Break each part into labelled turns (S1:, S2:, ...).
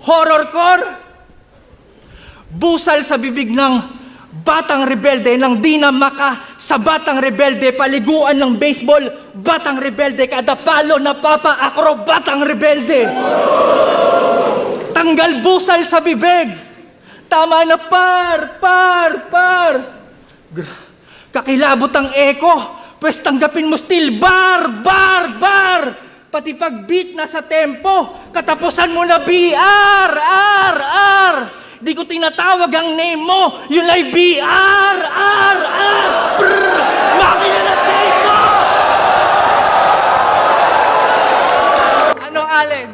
S1: Horrorcore? Busal sa bibig ng batang rebelde nang di na maka sa batang rebelde, paliguan ng baseball, batang rebelde, kada palo na papa akro, batang rebelde. Tanggal busal sa bibig. Tama na par. Kakilabot ang eko, pwes tanggapin mo still bar. Pati pag beat na sa tempo, katapusan mo na BR, R. Di ko tinatawag ang name mo, yun ay BR, R. Brr, makina na Jason! Ano, Allen?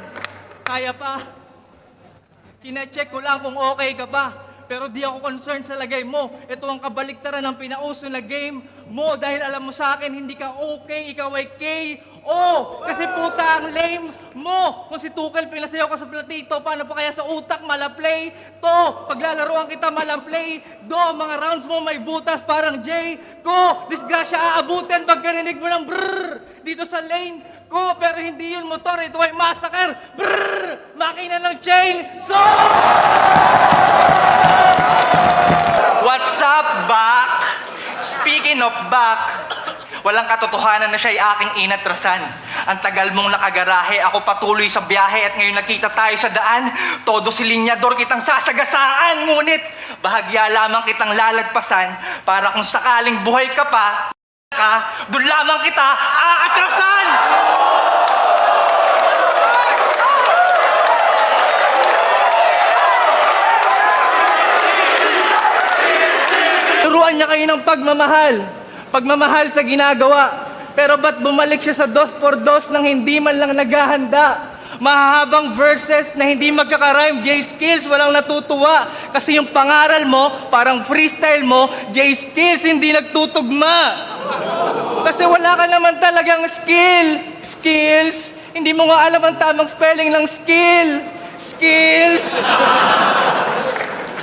S1: Kaya pa? Kina-check ko lang kung okay ka ba? Pero di ako concerned sa lagay mo. Ito ang kabaliktaran ng pinauso na game mo dahil alam mo sa akin, hindi ka okay, ikaw ay KO. Kasi puta ang lame mo. Kung si Tuchel pinasayaw ka sa platito, paano pa kaya sa utak malaplay? To, paglalaroan kita malaplay. Do, mga rounds mo may butas parang J. Ko, disgrasya aabutin pagkarinig mo ng brrr dito sa lane ko. Pero hindi yun motor, ito ay massacre. Brrr, makina ng chain. So,
S2: what's up, Bak? Speaking of Bak, walang katotohanan na siya'y aking inatrasan. Ang tagal mong nakagarahe, ako patuloy sa biyahe at ngayon nakita tayo sa daan. Todo si linyador kitang sasagasaan, ngunit bahagya lamang kitang lalagpasan para kung sakaling buhay ka pa, doon lamang kita aatrasan!
S1: turuan niya kayo ng pagmamahal sa ginagawa. Pero ba't bumalik siya sa 2x2 nang hindi man lang naghahanda? Mahahabang verses na hindi magkakarime, J-Skills, walang natutuwa. Kasi yung pangaral mo, parang freestyle mo, J-Skills, hindi nagtutugma. Kasi wala ka naman talagang skills. Hindi mo nga alam ang tamang spelling ng skills.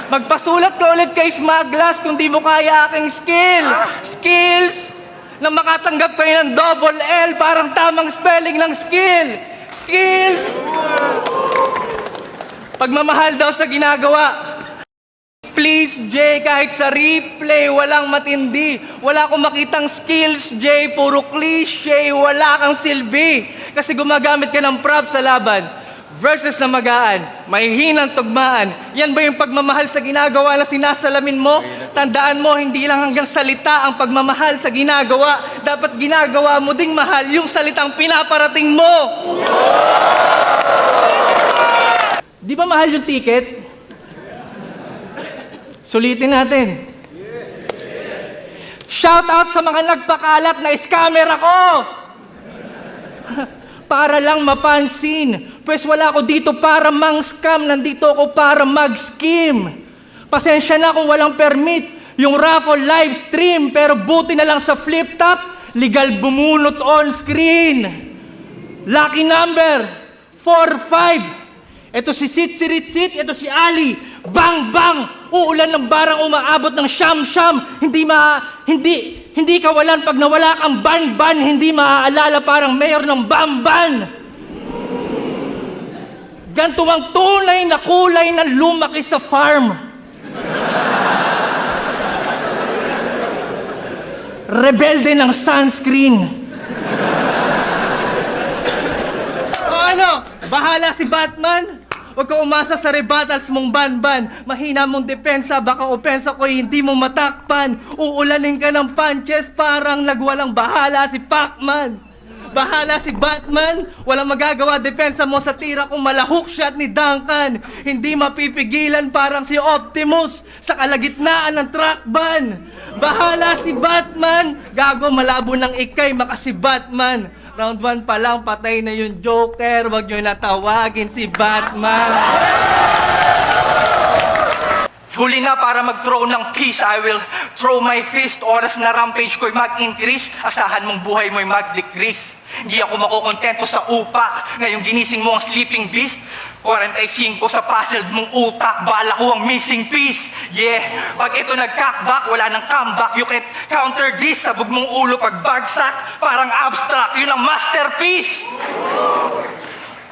S1: Magpasulat ka ulit kay Smaglas kung di mo kaya aking skills. Na makatanggap kayo ng double L, parang tamang spelling ng skills. Pagmamahal daw sa ginagawa. Please, Jay, kahit sa replay, walang matindi. Wala akong makitang skills, Jay. Puro cliche, wala kang silbi. Kasi gumagamit ka ng prop sa laban. Verses na magaan, mahihinang tugmaan. Yan ba yung pagmamahal sa ginagawa na sinasalamin mo? Tandaan mo, hindi lang hanggang salita ang pagmamahal sa ginagawa. Dapat ginagawa mo ding mahal yung salitang pinaparating mo. Di ba mahal yung ticket? Sulitin natin. Shout out sa mga nagpakalat na scammer ako! Para lang mapansin. Pwes wala ako dito para mang-scam. Nandito ako para mag-scheme. Pasensya na kung walang permit yung raffle live stream. Pero buti na lang sa flip top, legal bumunot on screen. Lucky number 45. Ito si Sit, ito si Ali. Bang! Uulan ng barang umaabot ng siyam-siyam. Hindi kawalan pag nawala kang ban. Hindi maaalala parang mayor ng Bamban. Ganto ang tunay na kulay na lumaki sa farm. Rebelde ng sunscreen. O ano? Bahala si Batman? Huwag ka umasa sa rebuttals mong ban. Mahina mong depensa, baka opensa ko'y hindi mo matakpan. Uulanin ka ng punches, parang nagwalang bahala si Pacman. Bahala si Batman, walang magagawa depensa mo sa tira kung malahook shot ni Duncan. Hindi mapipigilan parang si Optimus sa kalagitnaan ng truck ban. Bahala si Batman, gago malabo ng ikay maka si Batman. Round 1 pa lang, patay na yung Joker, wag nyo natawagin si Batman.
S2: Huli na para mag-throw ng peace, I will throw my fist. Oras na rampage ko'y mag-increase, asahan mong buhay mo'y mag-decrease. Hindi ako makukontento sa upak, ngayong ginising mo ang sleeping beast. 45 sa puzzled mong utak, bala ko ang missing piece. Yeah, pag ito nag-cockback, wala nang comeback. You can't counter this, sabog mong ulo pag bagsak. Parang abstract, yun ang masterpiece.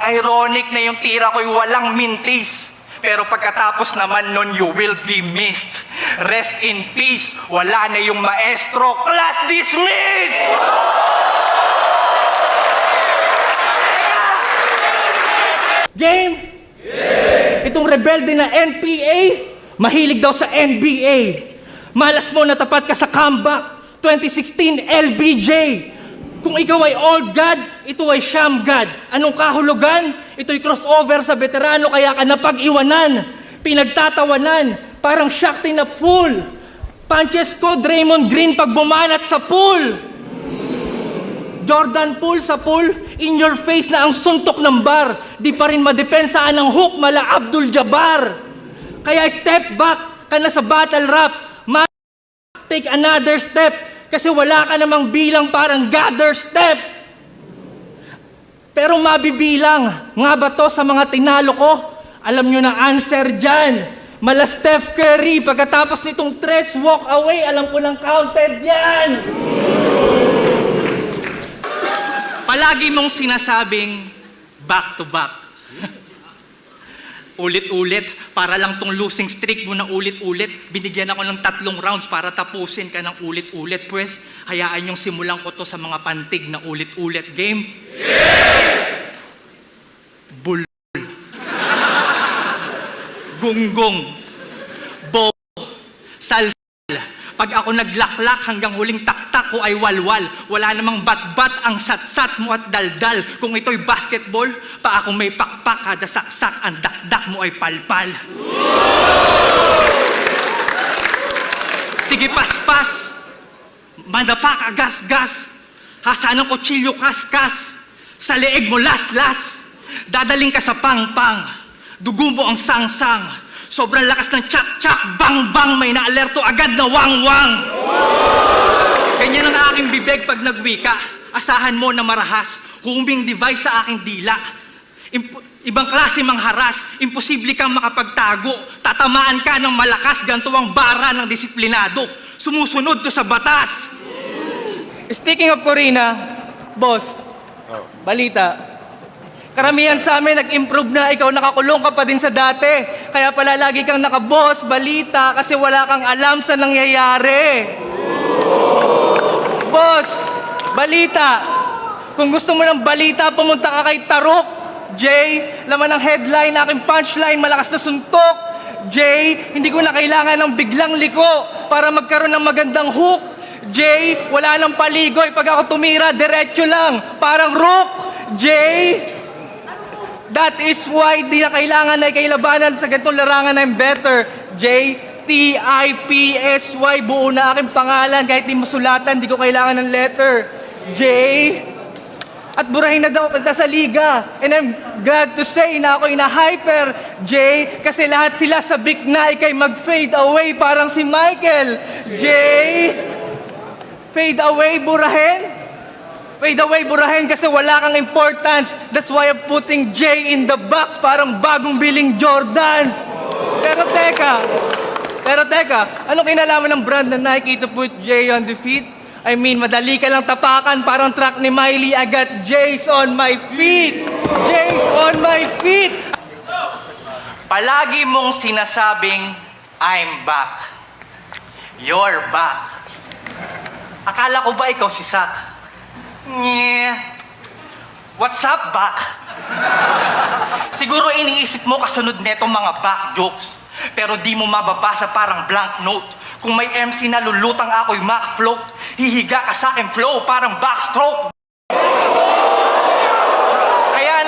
S2: Ironic na yung tira ko'y walang mintis. Pero pagkatapos naman nun, you will be missed. Rest in peace. Wala na yung maestro. Class dismissed!
S1: Game? Itong rebelde na NPA, mahilig daw sa NBA. Malas mo na tapat ka sa comeback. 2016 LBJ. Kung ikaw ay old god, ito ay sham god. Anong kahulugan? Ito'y crossover sa veterano kaya ka napag-iwanan. Pinagtatawanan, parang Shakti na fool. Punches ko, Draymond Green pag bumanat sa pool. Jordan Poole sa pool, in your face na ang suntok ng bar. Di pa rin madepensaan ng hook mala Abdul Jabbar. Kaya step back ka na sa battle rap. Take another step. Kasi wala ka namang bilang parang gather step. Pero mabibilang, nga ba to sa mga tinalo ko? Alam nyo na answer dyan. Mala Steph Curry, pagkatapos nitong 3 walk away, alam ko nang counted yan.
S2: Palagi mong sinasabing back to back. Ulit-ulit, para lang tong losing streak mo na ulit-ulit. Binigyan ako ng 3 rounds para tapusin ka ng ulit-ulit. Pwes, hayaan yung simulan ko to sa mga pantig na ulit-ulit. Game? Bul. Gunggong. Bo. Salsal. Pag ako naglaklak hanggang huling taktak ko ay walwal. Wala namang bat-bat ang satsat mo at daldal. Kung ito'y basketball, pa ako may pakpak kada saksak, ang dakdak mo ay palpal. Sige paspas, madapa ka gas-gas, hasa ng kutsilyo kas-kas, sa leeg mo las-las, dadaling ka sa pang-pang, dugo mo ang sang-sang, sobrang lakas ng tsak-tsak, bang-bang, may naalerto agad na wang-wang. Ganyan ang aking bibig pag nagwika. Asahan mo na marahas, huming device sa aking dila. Ibang klase mang haras, imposible kang makapagtago. Tatamaan ka ng malakas, ganito ang bara ng disiplinado. Sumusunod to sa batas.
S1: Speaking of Corina, boss, balita. Karamihan sa amin nag-improve na, ikaw nakakulong ka pa din sa dati. Kaya pala lagi kang nakaboss, balita, kasi wala kang alam sa nangyayari. Boss, balita. Kung gusto mo ng balita, pumunta ka kay Tarok. Jay, laman ng headline, aking punchline, malakas na suntok. Jay, hindi ko na kailangan ng biglang liko para magkaroon ng magandang hook. Jay, wala nang paligoy. Pag ako tumira, diretso lang. Parang rook. Jay, that is why di na kailangan na ikailabanan sa ganitong larangan na better. J-T-I-P-S-Y, buo na aking pangalan. Kahit di masulatan, di ko kailangan ng letter. J. At burahin na daw kita sa liga. And I'm glad to say na ako ina-hyper, J. Kasi lahat sila sabik na ikay mag-fade away parang si Michael. J. Fade away, burahin? Fade away, burahin, kasi wala kang importance. That's why I'm putting J in the box, parang bagong biling Jordans. Pero teka, anong kinalaman ng brand na Nike to put J on the feet? I mean, madali ka lang tapakan, parang track ni Miley, I got J's on my feet. J's on my feet.
S2: Palagi mong sinasabing, I'm back. You're back. Akala ko ba ikaw si Sak? What's up, back? Siguro iniisip mo kasunod netong mga back jokes. Pero di mo mababasa parang blank note. Kung may MC na lulutang ako'y Mac float, hihiga ka sa akin flow parang backstroke. Kaya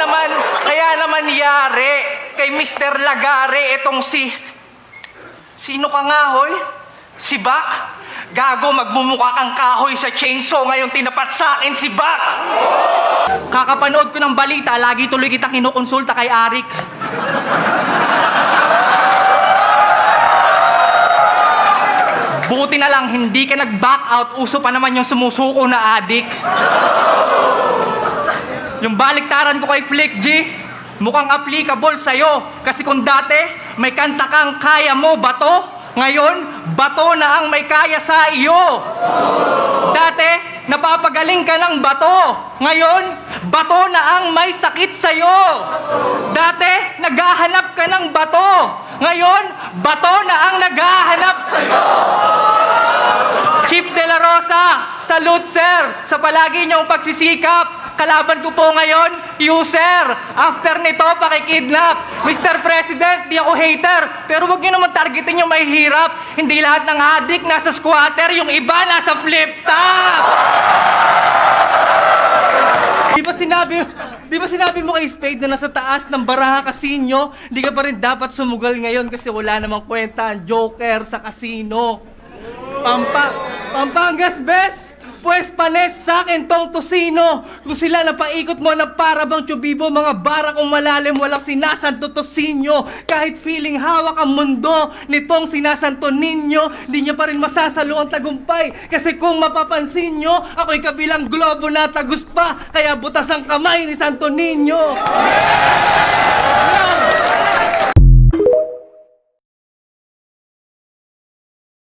S2: naman yari kay Mr. Lagare itong sino ka nga, hoy? Si Bak? Gago, magmumukha kang kahoy sa chainsaw, ngayon tinapat sa akin si Bak!
S1: Kakapanood ko ng balita, lagi tuloy kita kinukonsulta kay Arik. Buti na lang, hindi ka nag-back out, uso pa naman yung sumusuko na adik. Yung baliktaran ko kay Flick G, mukhang applicable sa'yo. Kasi kung dati, may kanta kang kaya mo, bato? Ngayon, bato na ang may kaya sa iyo. Dati,
S2: napapagaling ka ng bato. Ngayon, bato na ang may sakit sa'yo. Dati, naghahanap ka ng bato. Ngayon, bato na ang naghahanap sa'yo. Chief De La Rosa, salute sir sa palagi niyong pagsisikap. Kalaban ko po ngayon, you sir. After nito, pakikidnap. Mr. President, di ako hater. Pero wag niyo naman targetin yung may hirap. Hindi lahat ng adik nasa squatter, yung iba nasa flip top. Di ba sinabi mo kay Spade na nasa taas ng Baraha Casino, di ka pa rin dapat sumugal ngayon kasi wala namang kwenta ang Joker sa casino. Pampangas, bes! Pues panes sa akin tong tosino. Kung sila napaikot mo na para bang tubibo, mga barakong malalim, walang sinasanto tosinyo. Kahit feeling hawak ang mundo nitong sinasanto ninyo, di nyo pa rin masasalo ang tagumpay. Kasi kung mapapansin nyo, ako'y kabilang globo na tagus pa, kaya butas ang kamay ni Santo Niño.